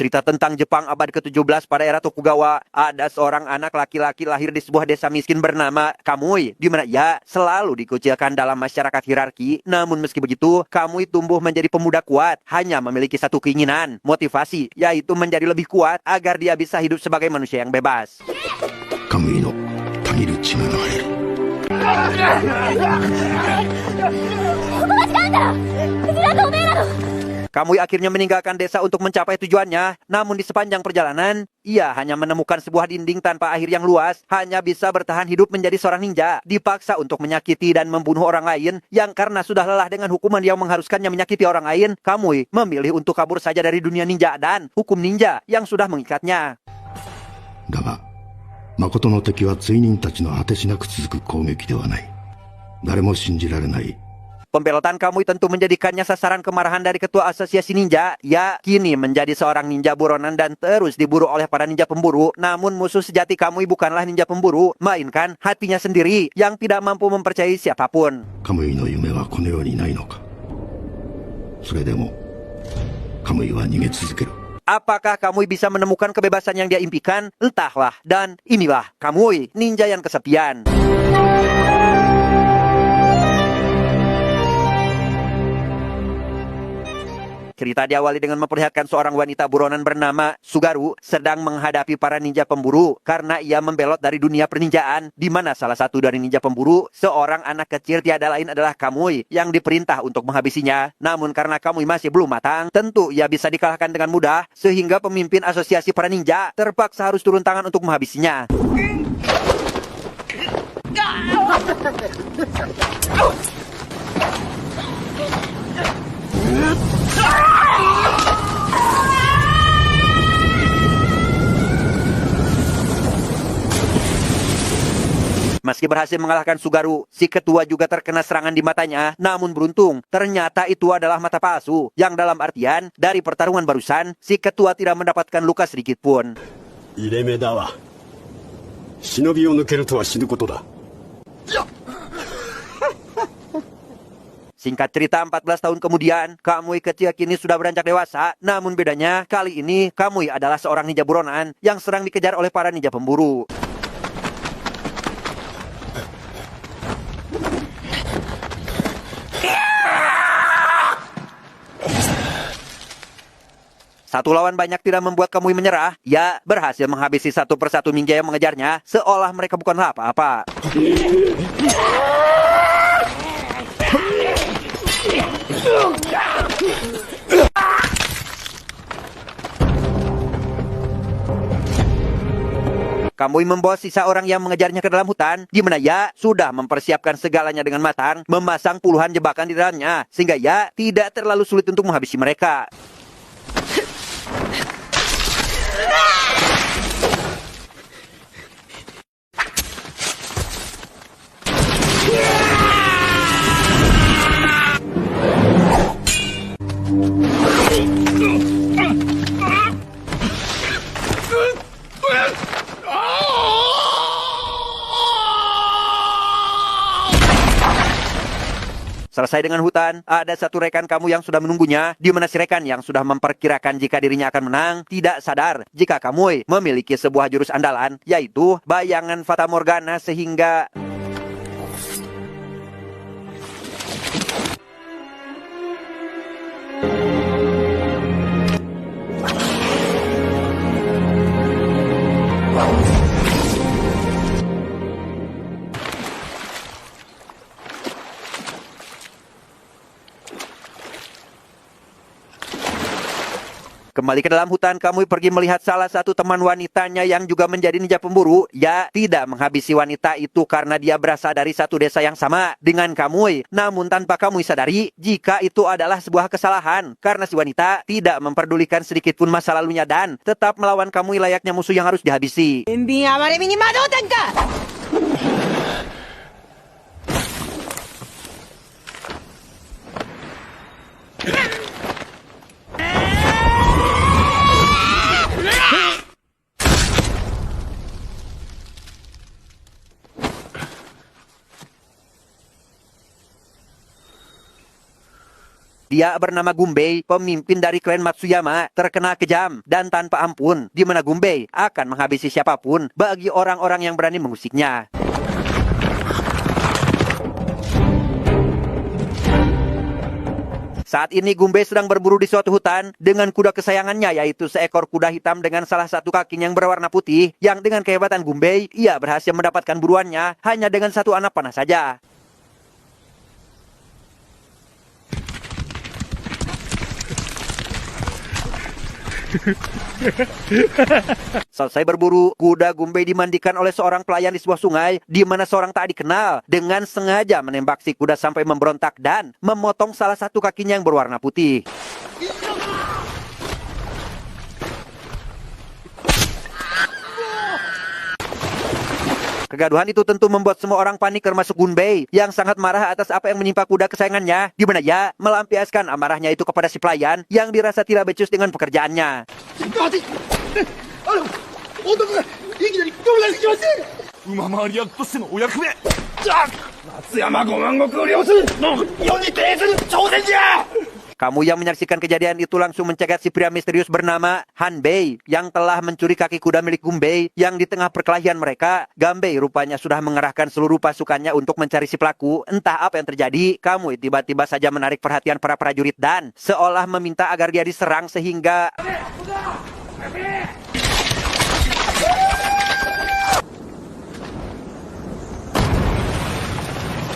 cerita tentang Jepang abad ke-17 pada era Tokugawa. Ada seorang anak laki-laki lahir di sebuah desa miskin bernama Kamui, di mana ia selalu dikucilkan dalam masyarakat hierarki. Namun meski begitu, Kamui tumbuh menjadi pemuda kuat, hanya memiliki satu keinginan, motivasi, yaitu menjadi lebih kuat agar dia bisa hidup sebagai manusia yang bebas. Kamui no tagiru chiga no haeru. Kamui akhirnya meninggalkan desa untuk mencapai tujuannya. Namun di sepanjang perjalanan, ia hanya menemukan sebuah dinding tanpa akhir yang luas. Hanya bisa bertahan hidup menjadi seorang ninja. Dipaksa untuk menyakiti dan membunuh orang lain. Yang karena sudah lelah dengan hukuman yang mengharuskannya menyakiti orang lain, Kamui memilih untuk kabur saja dari dunia ninja dan hukum ninja yang sudah mengikatnya. だが、誠の敵は罪人たちの果てしなく続く攻撃ではない。誰も信じられない。 Pembelotan Kamui tentu menjadikannya sasaran kemarahan dari ketua asosiasi ninja. Ia kini menjadi seorang ninja buronan dan terus diburu oleh para ninja pemburu. Namun musuh sejati Kamui bukanlah ninja pemburu, melainkan hatinya sendiri yang tidak mampu mempercayai siapapun. Kamui no yume wa kono you ni nai no ka? それでも、Kamui wa nige tsuzukeru. Apakah Kamui bisa menemukan kebebasan yang dia impikan? Entahlah. Dan inilah Kamui, ninja yang kesepian. Cerita diawali dengan memperlihatkan seorang wanita buronan bernama Sugaru sedang menghadapi para ninja pemburu karena ia membelot dari dunia perninjaan, di mana salah satu dari ninja pemburu, seorang anak kecil tiada lain adalah Kamui yang diperintah untuk menghabisinya. Namun karena Kamui masih belum matang, tentu ia bisa dikalahkan dengan mudah, sehingga pemimpin asosiasi para ninja terpaksa harus turun tangan untuk menghabisinya. Meski berhasil mengalahkan Sugaru, si ketua juga terkena serangan di matanya. Namun beruntung, ternyata itu adalah mata palsu. Yang dalam artian, dari pertarungan barusan, si ketua tidak mendapatkan luka sedikit pun. Ireme da wa. Shinobi o nukeru to wa shinu koto da. Singkat cerita, 14 tahun kemudian, Kamui kecil kini sudah beranjak dewasa. Namun bedanya, kali ini Kamui adalah seorang ninja buronan yang sedang dikejar oleh para ninja pemburu. Satu lawan banyak tidak membuat Kamui menyerah. Ia berhasil menghabisi satu persatu ninja yang mengejarnya, seolah mereka bukanlah apa-apa. Kamui membawa sisa orang yang mengejarnya ke dalam hutan, di mana ia sudah mempersiapkan segalanya dengan matang, memasang puluhan jebakan di dalamnya, sehingga ia tidak terlalu sulit untuk menghabisi mereka. Selesai dengan hutan, ada satu rekan kamu yang sudah menunggunya, di mana si rekan yang sudah memperkirakan jika dirinya akan menang, tidak sadar jika Kamui memiliki sebuah jurus andalan, yaitu bayangan Fata Morgana, sehingga... Kembali ke dalam hutan, Kamui pergi melihat salah satu teman wanitanya yang juga menjadi ninja pemburu. Ia tidak menghabisi wanita itu karena dia berasal dari satu desa yang sama dengan Kamui. Namun tanpa Kamui sadari jika itu adalah sebuah kesalahan, karena si wanita tidak memperdulikan sedikit pun masa lalunya dan tetap melawan Kamui layaknya musuh yang harus dihabisi. Dia bernama Gumbei, pemimpin dari klan Matsuyama, terkenal kejam dan tanpa ampun, di mana Gumbei akan menghabisi siapapun bagi orang-orang yang berani mengusiknya. Saat ini Gumbei sedang berburu di suatu hutan dengan kuda kesayangannya, yaitu seekor kuda hitam dengan salah satu kakinya yang berwarna putih, yang dengan kehebatan Gumbei, ia berhasil mendapatkan buruannya hanya dengan satu anak panah saja. Selesai berburu, kuda Gumbei dimandikan oleh seorang pelayan di sebuah sungai, di mana seorang tak dikenal dengan sengaja menembak si kuda sampai memberontak dan memotong salah satu kakinya yang berwarna putih. Kegaduhan itu tentu membuat semua orang panik, termasuk Gumbei yang sangat marah atas apa yang menimpa kuda kesayangannya, di mana ia melampiaskan amarahnya itu kepada si pelayan yang dirasa tidak becus dengan pekerjaannya. Kamu yang menyaksikan kejadian itu langsung mencegat si pria misterius bernama Hanbei yang telah mencuri kaki kuda milik Gumbei. Yang di tengah perkelahian mereka, Gumbei rupanya sudah mengerahkan seluruh pasukannya untuk mencari si pelaku. Entah apa yang terjadi, kamu tiba-tiba saja menarik perhatian para prajurit dan seolah meminta agar dia diserang sehingga...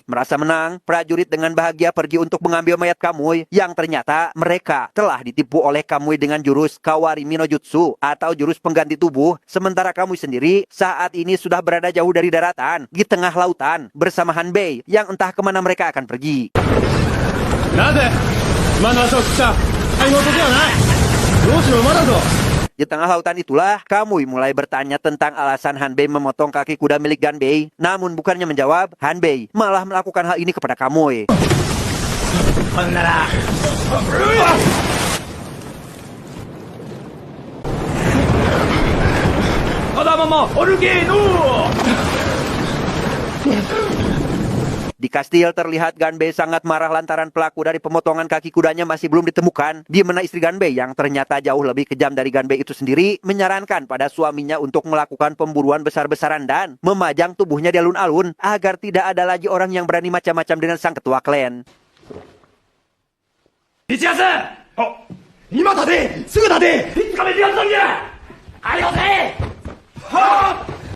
Merasa menang, prajurit dengan bahagia pergi untuk mengambil mayat Kamui yang ternyata mereka telah ditipu oleh Kamui dengan jurus Kawarimi no Jutsu atau jurus pengganti tubuh. Sementara Kamui sendiri saat ini sudah berada jauh dari daratan di tengah lautan bersama Hanbei yang entah kemana mereka akan pergi. Di tengah lautan itulah, Kamui mulai bertanya tentang alasan Hanbei memotong kaki kuda milik Ganbei. Namun bukannya menjawab, Hanbei malah melakukan hal ini kepada Kamui. Di kastil terlihat Ganbei sangat marah lantaran pelaku dari pemotongan kaki kudanya masih belum ditemukan, di mana istri Ganbei yang ternyata jauh lebih kejam dari Ganbei itu sendiri menyarankan pada suaminya untuk melakukan pemburuan besar-besaran dan memajang tubuhnya di alun-alun agar tidak ada lagi orang yang berani macam-macam dengan sang ketua klan.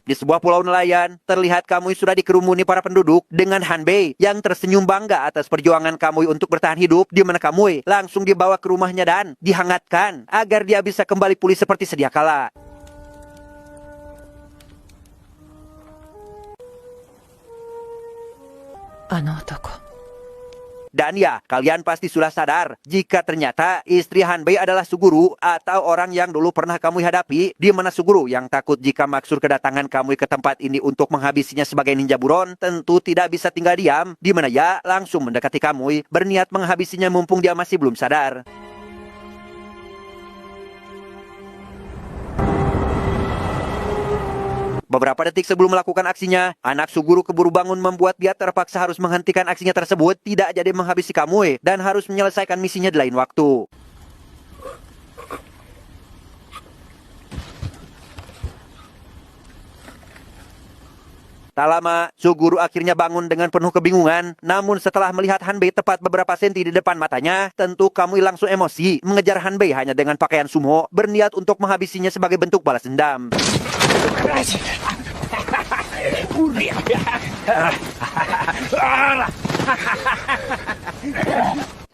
Di sebuah pulau nelayan, terlihat Kamui sudah dikerumuni para penduduk dengan Hanbei yang tersenyum bangga atas perjuangan Kamui untuk bertahan hidup, di mana Kamui langsung dibawa ke rumahnya dan dihangatkan agar dia bisa kembali pulih seperti sedia kala. Dan ya, kalian pasti sudah sadar jika ternyata istri Hanbei adalah Suguru atau orang yang dulu pernah Kamui hadapi, di mana Suguru yang takut jika maksud kedatangan Kamui ke tempat ini untuk menghabisinya sebagai ninja buron tentu tidak bisa tinggal diam, di mana ya langsung mendekati Kamui berniat menghabisinya mumpung dia masih belum sadar. Beberapa detik sebelum melakukan aksinya, anak Suguru keburu bangun membuat dia terpaksa harus menghentikan aksinya tersebut, tidak jadi menghabisi Kamui dan harus menyelesaikan misinya di lain waktu. Tak lama, Suguru akhirnya bangun dengan penuh kebingungan. Namun setelah melihat Hanbei tepat beberapa senti di depan matanya, tentu Kamui langsung emosi mengejar Hanbei hanya dengan pakaian sumo, berniat untuk menghabisinya sebagai bentuk balas dendam.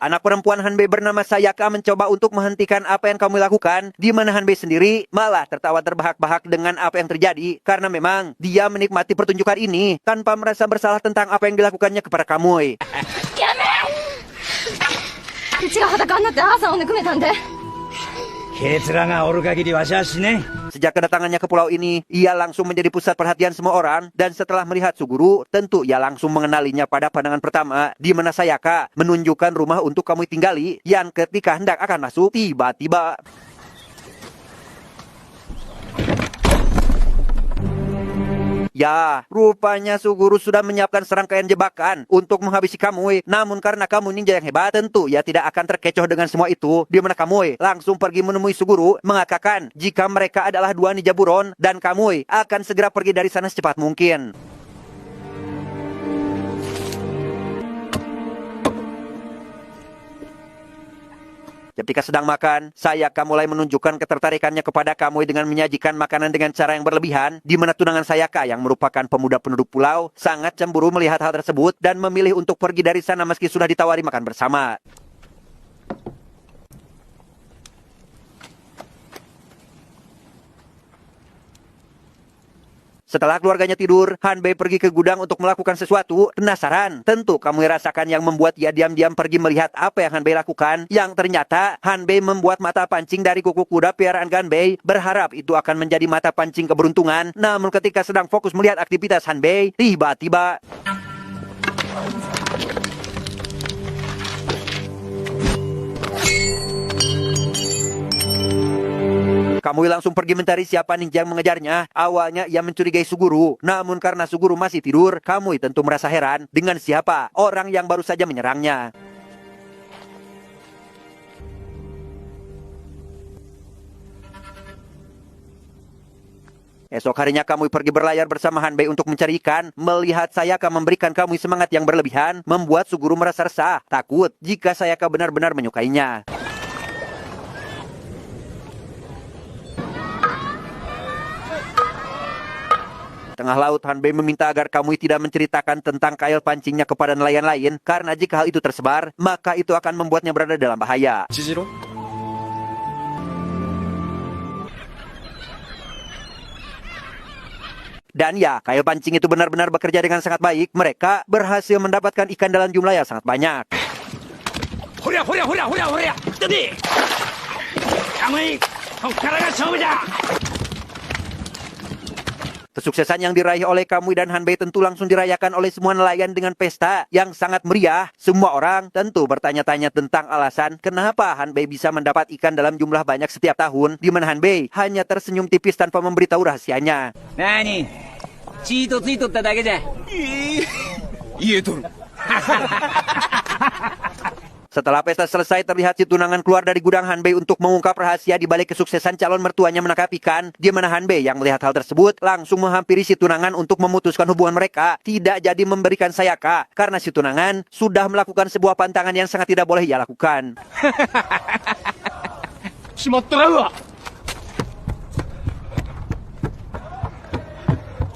Anak perempuan Hanbei bernama Sayaka mencoba untuk menghentikan apa yang Kamui lakukan, di mana Hanbei sendiri malah tertawa terbahak-bahak dengan apa yang terjadi, karena memang dia menikmati pertunjukan ini tanpa merasa bersalah tentang apa yang dilakukannya kepada Kamui. Sejak kedatangannya ke pulau ini, ia langsung menjadi pusat perhatian semua orang, dan setelah melihat Suguru, tentu ia langsung mengenalinya pada pandangan pertama, di mana Sayaka menunjukkan rumah untuk Kamui tinggali, yang ketika hendak akan masuk, tiba-tiba Ya, rupanya Suguru sudah menyiapkan serangkaian jebakan untuk menghabisi kamu. Namun karena kamu ninja yang hebat, tentu ia tidak akan terkecoh dengan semua itu. Di mana kamu langsung pergi menemui Suguru, mengatakan jika mereka adalah dua ninja buron dan kamu akan segera pergi dari sana secepat mungkin. Ketika sedang makan, Sayaka mulai menunjukkan ketertarikannya kepada kamu dengan menyajikan makanan dengan cara yang berlebihan, di mana tunangan Sayaka yang merupakan pemuda penduduk pulau sangat cemburu melihat hal tersebut dan memilih untuk pergi dari sana meski sudah ditawari makan bersama. Setelah keluarganya tidur, Hanbei pergi ke gudang untuk melakukan sesuatu. Penasaran? Tentu kamu rasakan yang membuat ia diam-diam pergi melihat apa yang Hanbei lakukan. Yang ternyata Hanbei membuat mata pancing dari kuku kuda piaraan Ganbei, berharap itu akan menjadi mata pancing keberuntungan. Namun ketika sedang fokus melihat aktivitas Hanbei, tiba-tiba Kamui langsung pergi mencari siapa ninja yang mengejarnya. Awalnya ia mencurigai Suguru. Namun karena Suguru masih tidur, Kamui tentu merasa heran dengan siapa orang yang baru saja menyerangnya. Esok harinya Kamui pergi berlayar bersama Hanbei untuk mencari ikan. Melihat Sayaka memberikan Kamui semangat yang berlebihan, membuat Suguru merasa resah, takut jika Sayaka benar-benar menyukainya. Tengah laut, Hanbei meminta agar Kamui tidak menceritakan tentang kail pancingnya kepada nelayan lain, karena jika hal itu tersebar, maka itu akan membuatnya berada dalam bahaya. Chihiro? Dan ya, kail pancing itu benar-benar bekerja dengan sangat baik. Mereka berhasil mendapatkan ikan dalam jumlah yang sangat banyak. Huria, huria, huria, huria, huria! Jadi! Kamui, kokara ga shoubu da! Kesuksesan yang diraih oleh Kamui dan Hanbei tentu langsung dirayakan oleh semua nelayan dengan pesta yang sangat meriah. Semua orang tentu bertanya-tanya tentang alasan kenapa Hanbei bisa mendapat ikan dalam jumlah banyak setiap tahun, di mana Hanbei hanya tersenyum tipis tanpa memberitahu rahasianya. Nani? Cheat tsuitotta dake ja. Ietoru. Setelah pesta selesai, terlihat si tunangan keluar dari gudang Hanbei untuk mengungkap rahasia di balik kesuksesan calon mertuanya menangkap ikan, di mana Hanbei yang melihat hal tersebut langsung menghampiri si tunangan untuk memutuskan hubungan mereka. Tidak jadi memberikan Sayaka, karena si tunangan sudah melakukan sebuah pantangan yang sangat tidak boleh ia lakukan. Shimatta wa.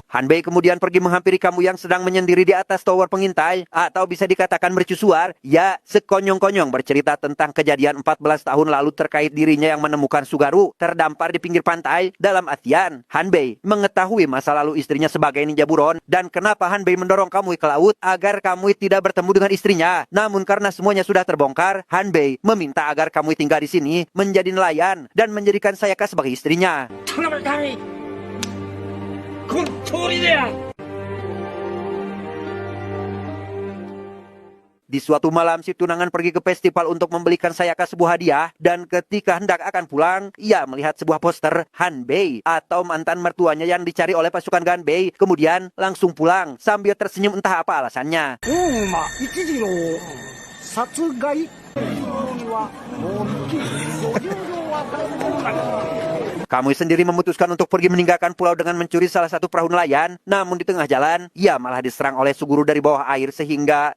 Hanbei kemudian pergi menghampiri Kamui yang sedang menyendiri di atas tower pengintai, atau bisa dikatakan mercusuar. Ya, sekonyong-konyong bercerita tentang kejadian 14 tahun lalu terkait dirinya yang menemukan Sugaru terdampar di pinggir pantai. Dalam artian, Hanbei mengetahui masa lalu istrinya sebagai ninja buron, dan kenapa Hanbei mendorong Kamui ke laut agar Kamui tidak bertemu dengan istrinya. Namun karena semuanya sudah terbongkar, Hanbei meminta agar Kamui tinggal di sini menjadi nelayan dan menjadikan Sayaka sebagai istrinya. Di suatu malam, si tunangan pergi ke festival untuk membelikan Sayaka sebuah hadiah, dan ketika hendak akan pulang, ia melihat sebuah poster Hanbei atau mantan mertuanya yang dicari oleh pasukan Ganbei. Kemudian langsung pulang sambil tersenyum entah apa alasannya. Kamui sendiri memutuskan untuk pergi meninggalkan pulau dengan mencuri salah satu perahu nelayan. Namun di tengah jalan, ia malah diserang oleh Suguru dari bawah air sehingga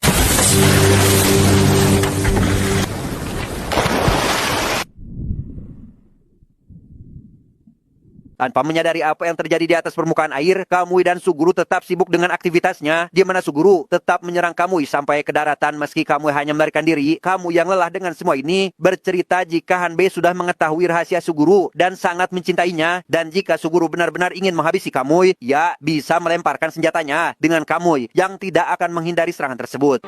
tanpa menyadari apa yang terjadi di atas permukaan air, Kamui dan Suguru tetap sibuk dengan aktivitasnya, di mana Suguru tetap menyerang Kamui sampai ke daratan meski Kamui hanya melarikan diri. Kamui yang lelah dengan semua ini bercerita jika Hanbei sudah mengetahui rahasia Suguru dan sangat mencintainya, dan jika Suguru benar-benar ingin menghabisi Kamui, ia bisa melemparkan senjatanya dengan Kamui yang tidak akan menghindari serangan tersebut.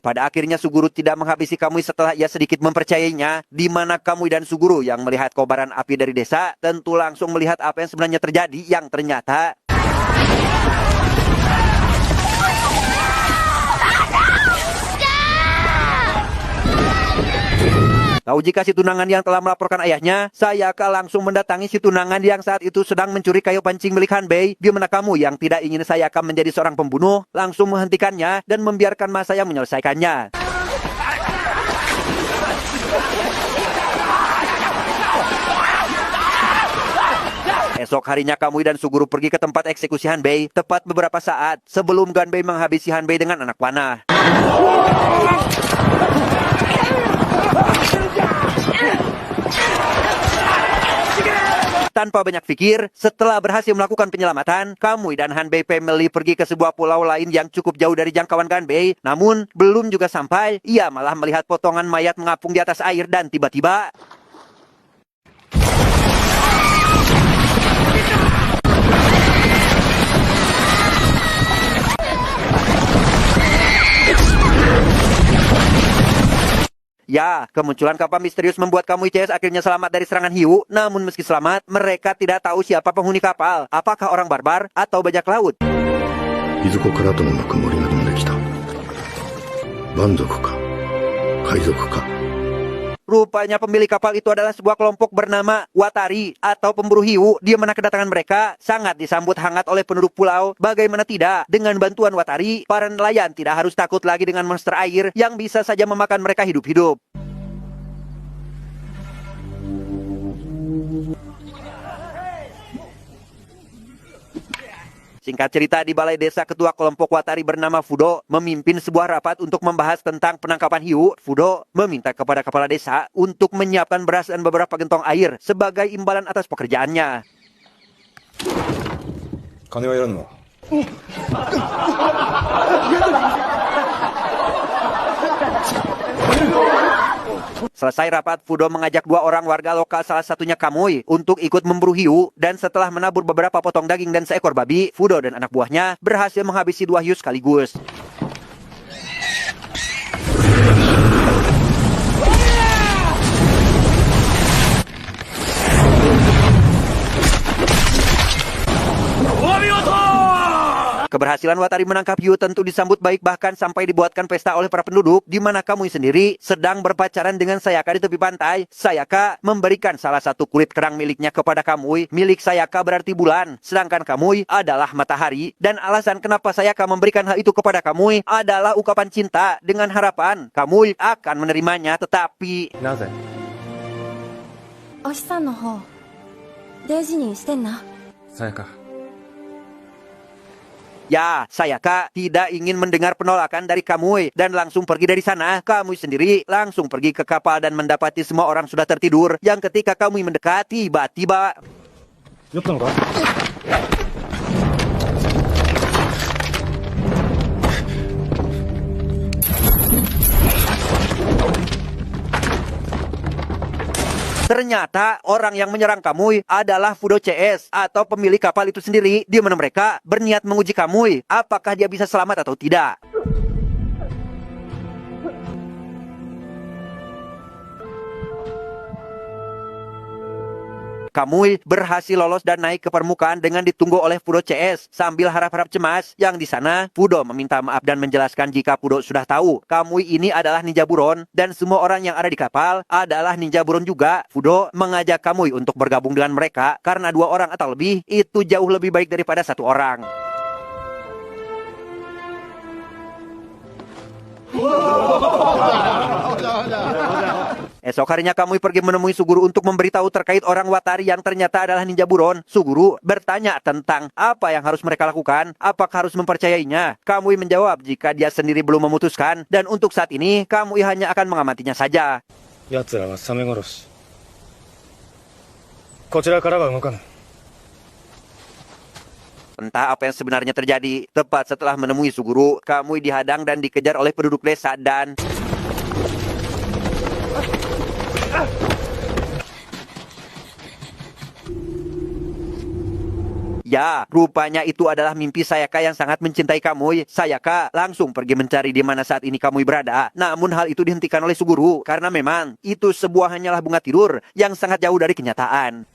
Pada akhirnya Suguru tidak menghabisi Kamui setelah ia sedikit mempercayainya, di mana Kamui dan Suguru yang melihat kobaran api dari desa tentu langsung melihat apa yang sebenarnya terjadi, yang ternyata Tahu jika si tunangan yang telah melaporkan ayahnya, Sayaka langsung mendatangi si tunangan yang saat itu sedang mencuri kayu pancing milik Hanbei. Di mana kamu yang tidak ingin Sayaka menjadi seorang pembunuh, langsung menghentikannya dan membiarkan Masaya menyelesaikannya. Esok harinya Kamui dan Suguru pergi ke tempat eksekusi Hanbei tepat beberapa saat sebelum Ganbei menghabisi Hanbei dengan anak panah. Tanpa banyak pikir, setelah berhasil melakukan penyelamatan, Kamui dan Hanbei family pergi ke sebuah pulau lain yang cukup jauh dari jangkauan Ganbei. Namun, belum juga sampai, ia malah melihat potongan mayat mengapung di atas air dan tiba-tiba ya, kemunculan kapal misterius membuat Kamui CS akhirnya selamat dari serangan hiu. Namun meski selamat, mereka tidak tahu siapa penghuni kapal. Apakah orang barbar atau bajak laut? いずこからともなく森が飛んできた。蛮族か海賊か。 Rupanya pemilik kapal itu adalah sebuah kelompok bernama Watari atau pemburu hiu, di mana kedatangan mereka sangat disambut hangat oleh penduduk pulau. Bagaimana tidak, dengan bantuan Watari, para nelayan tidak harus takut lagi dengan monster air yang bisa saja memakan mereka hidup-hidup. Singkat cerita, di balai desa ketua kelompok Watari bernama Fudo memimpin sebuah rapat untuk membahas tentang penangkapan hiu. Fudo meminta kepada kepala desa untuk menyiapkan beras dan beberapa gentong air sebagai imbalan atas pekerjaannya. 金はいらんの？ Selesai rapat, Fudo mengajak dua orang warga lokal, salah satunya Kamui, untuk ikut memburu hiu. Dan setelah menabur beberapa potong daging dan seekor babi, Fudo dan anak buahnya berhasil menghabisi dua hiu sekaligus. Keberhasilan Watari menangkap hiu tentu disambut baik, bahkan sampai dibuatkan pesta oleh para penduduk, di mana Kamui sendiri sedang berpacaran dengan Sayaka di tepi pantai. Sayaka memberikan salah satu kulit kerang miliknya kepada Kamui. Milik Sayaka berarti bulan, sedangkan Kamui adalah matahari. Dan alasan kenapa Sayaka memberikan hal itu kepada Kamui adalah ungkapan cinta dengan harapan Kamui akan menerimanya, tetapi なぜ？お日さんの方大事にしてんな。さやか。 ya, Sayaka tidak ingin mendengar penolakan dari Kamui dan langsung pergi dari sana. Kamui sendiri langsung pergi ke kapal dan mendapati semua orang sudah tertidur. Yang ketika Kamui mendekat, tiba-tiba 酔ったのか？ ternyata orang yang menyerang Kamui adalah Fudo CS atau pemilik kapal itu sendiri, di mana mereka berniat menguji Kamui apakah dia bisa selamat atau tidak. Kamui berhasil lolos dan naik ke permukaan dengan ditunggu oleh Fudo CS sambil harap-harap cemas. Yang di sana, Fudo meminta maaf dan menjelaskan jika Fudo sudah tahu Kamui ini adalah ninja buron dan semua orang yang ada di kapal adalah ninja buron juga. Fudo mengajak Kamui untuk bergabung dengan mereka karena dua orang atau lebih itu jauh lebih baik daripada satu orang. Esok harinya Kamui pergi menemui Suguru untuk memberitahu terkait orang Watari yang ternyata adalah ninja buron. Suguru bertanya tentang apa yang harus mereka lakukan, apakah harus mempercayainya. Kamui menjawab jika dia sendiri belum memutuskan, dan untuk saat ini Kamui hanya akan mengamatinya saja. 奴らはサメ殺し。こちらからは動かぬ。 Entah apa yang sebenarnya terjadi. Tepat setelah menemui Suguru, Kamui dihadang dan dikejar oleh penduduk desa dan... ya, rupanya itu adalah mimpi Sayaka yang sangat mencintai Kamui. Sayaka langsung pergi mencari di mana saat ini Kamui berada. Namun hal itu dihentikan oleh Suguru karena memang itu sebuah hanyalah bunga tidur yang sangat jauh dari kenyataan.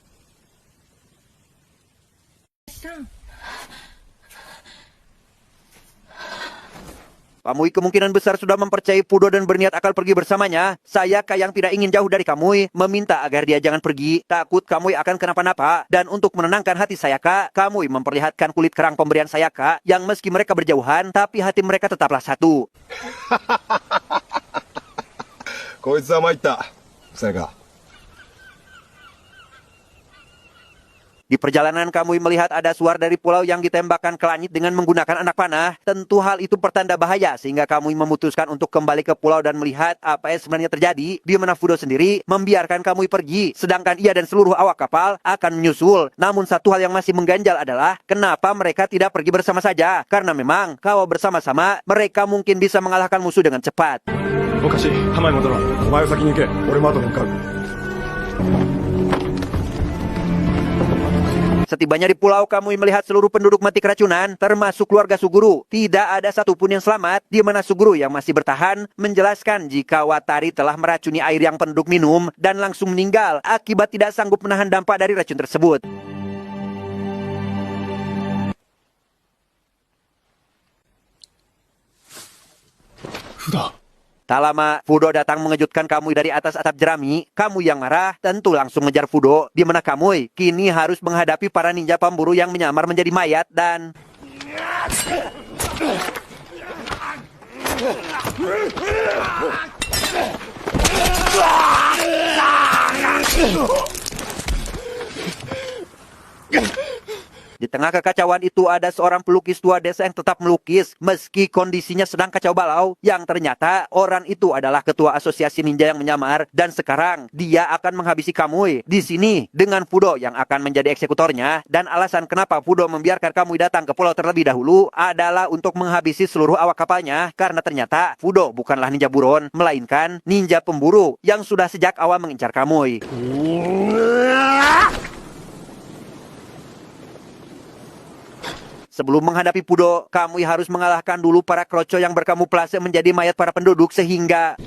Kamui kemungkinan besar sudah mempercayai Fudo dan berniat akan pergi bersamanya. Sayaka yang tidak ingin jauh dari Kamui meminta agar dia jangan pergi, takut Kamui akan kenapa-napa. Dan untuk menenangkan hati Sayaka, Kamui memperlihatkan kulit kerang pemberian Sayaka yang meski mereka berjauhan, tapi hati mereka tetaplah satu. こいつは参った。さやか。 Di perjalanan Kamui melihat ada suar dari pulau yang ditembakkan ke langit dengan menggunakan anak panah. Tentu hal itu pertanda bahaya sehingga Kamui memutuskan untuk kembali ke pulau dan melihat apa yang sebenarnya terjadi. Di mana Fudo sendiri membiarkan Kamui pergi, sedangkan ia dan seluruh awak kapal akan menyusul. Namun satu hal yang masih mengganjal adalah kenapa mereka tidak pergi bersama saja. Karena memang kalau bersama-sama mereka mungkin bisa mengalahkan musuh dengan cepat. おかしい。浜へ戻ろう。お前は先に行け。俺も後で向かう。 Setibanya di pulau, Kamui melihat seluruh penduduk mati keracunan, termasuk keluarga Suguru. Tidak ada satupun yang selamat, di mana Suguru yang masih bertahan menjelaskan jika Watari telah meracuni air yang penduduk minum dan langsung meninggal akibat tidak sanggup menahan dampak dari racun tersebut. Fudo. Tak lama, Fudo datang mengejutkan Kamui dari atas atap jerami. Kamui yang marah tentu langsung mengejar Fudo, di mana Kamui kini harus menghadapi para ninja pemburu yang menyamar menjadi mayat dan... Di tengah kekacauan itu ada seorang pelukis tua desa yang tetap melukis meski kondisinya sedang kacau balau, yang ternyata orang itu adalah ketua asosiasi ninja yang menyamar dan sekarang dia akan menghabisi Kamui di sini dengan Fudo yang akan menjadi eksekutornya. Dan alasan kenapa Fudo membiarkan Kamui datang ke pulau terlebih dahulu adalah untuk menghabisi seluruh awak kapalnya, karena ternyata Fudo bukanlah ninja buron melainkan ninja pemburu yang sudah sejak awal mengincar Kamui. Sebelum menghadapi Fudo, Kamui harus mengalahkan dulu para kroco yang berkamuflase menjadi mayat para penduduk sehingga...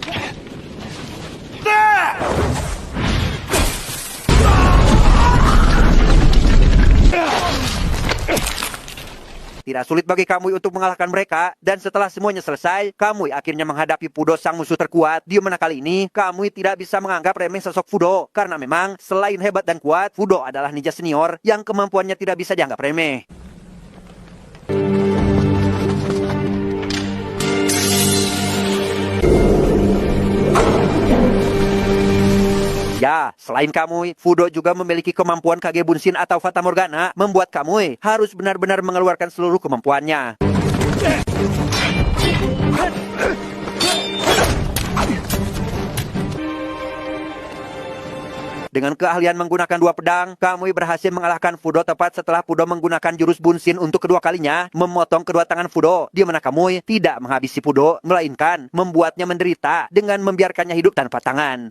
Tidak sulit bagi Kamui untuk mengalahkan mereka, dan setelah semuanya selesai, Kamui akhirnya menghadapi Fudo sang musuh terkuat. Di mana kali ini, Kamui tidak bisa menganggap remeh sosok Fudo, karena memang selain hebat dan kuat, Fudo adalah ninja senior yang kemampuannya tidak bisa dianggap remeh. Ya, selain Kamui, Fudo juga memiliki kemampuan Kage Bunshin atau Fata Morgana, membuat Kamui harus benar-benar mengeluarkan seluruh kemampuannya. Dengan keahlian menggunakan dua pedang, Kamui berhasil mengalahkan Fudo tepat setelah Fudo menggunakan jurus Bunshin untuk kedua kalinya, memotong kedua tangan Fudo, di mana Kamui tidak menghabisi Fudo, melainkan membuatnya menderita dengan membiarkannya hidup tanpa tangan.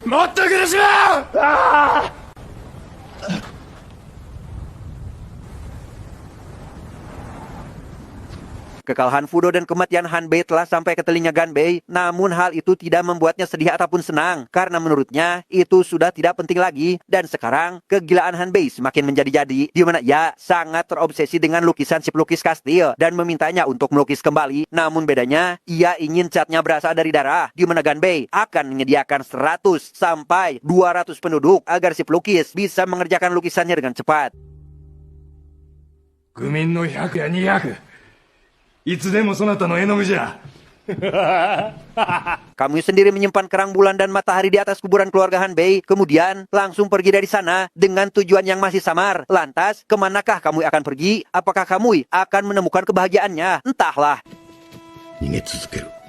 Kekalahan Fudo dan kematian Hanbei telah sampai ke telinga Ganbei, namun hal itu tidak membuatnya sedih ataupun senang, karena menurutnya itu sudah tidak penting lagi, dan sekarang kegilaan Hanbei semakin menjadi-jadi, di mana ia sangat terobsesi dengan lukisan si pelukis kastil dan memintanya untuk melukis kembali. Namun bedanya, ia ingin catnya berasal dari darah, di mana Ganbei akan menyediakan 100 sampai 200 penduduk agar si pelukis bisa mengerjakan lukisannya dengan cepat. 愚民の100や200いつでもそなたの絵の具じゃ Kamui sendiri menyimpan kerang bulan dan matahari di atas kuburan keluarga Hanbei, kemudian langsung pergi dari sana dengan tujuan yang masih samar. Lantas, kemanakah Kamui akan pergi? Apakah Kamui akan menemukan kebahagiaannya? Entahlah. 逃げ続ける。